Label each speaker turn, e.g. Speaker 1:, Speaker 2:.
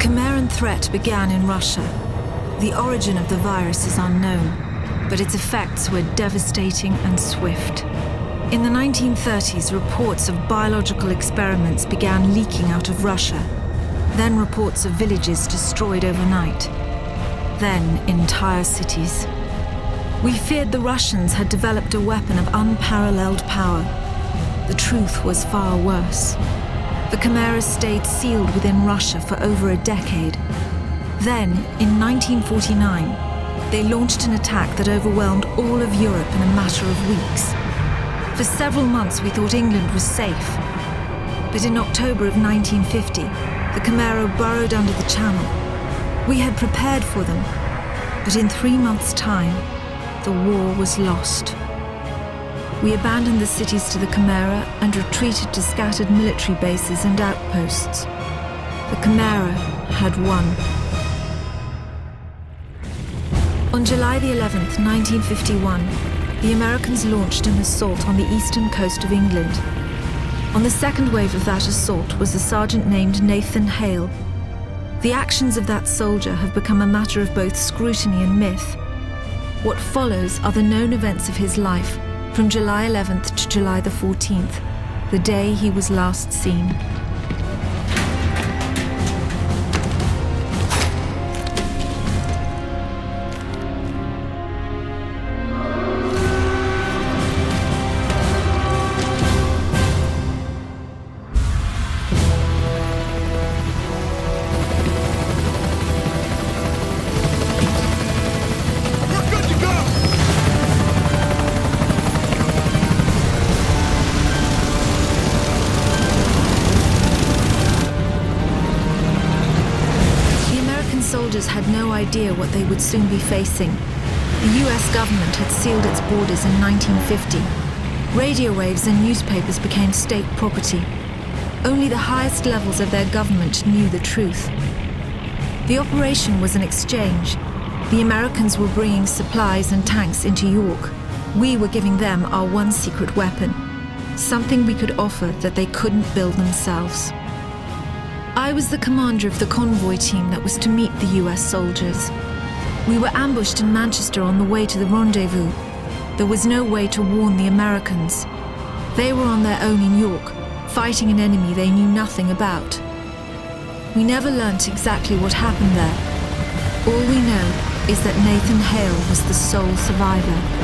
Speaker 1: Chimeran threat began in Russia. The origin of the virus is unknown, but its effects were devastating and swift. In the 1930s, reports of biological experiments began leaking out of Russia. Then reports of villages destroyed overnight. Then entire cities. We feared the Russians had developed a weapon of unparalleled power. The truth was far worse. The Chimera stayed sealed within Russia for over a decade. Then, in 1949, they launched an attack that overwhelmed all of Europe in a matter of weeks. For several months we thought England was safe. But in October of 1950, the Chimera burrowed under the Channel. We had prepared for them, but in 3 months' time, the war was lost. We abandoned the cities to the Chimera and retreated to scattered military bases and outposts. The Chimera had won. On July the 11th, 1951, the Americans launched an assault on the eastern coast of England. On the second wave of that assault was a sergeant named Nathan Hale. The actions of that soldier have become a matter of both scrutiny and myth. What follows are the known events of his life from July 11th to July the 14th, the day he was last seen. Soldiers had no idea what they would soon be facing. The US government had sealed its borders in 1950. Radio waves and newspapers became state property. Only the highest levels of their government knew the truth. The operation was an exchange. The Americans were bringing supplies and tanks into York. We were giving them our one secret weapon, something we could offer that they couldn't build themselves. I was the commander of the convoy team that was to meet the US soldiers. We were ambushed in Manchester on the way to the rendezvous. There was no way to warn the Americans. They were on their own in York, fighting an enemy they knew nothing about. We never learnt exactly what happened there. All we know is that Nathan Hale was the sole survivor.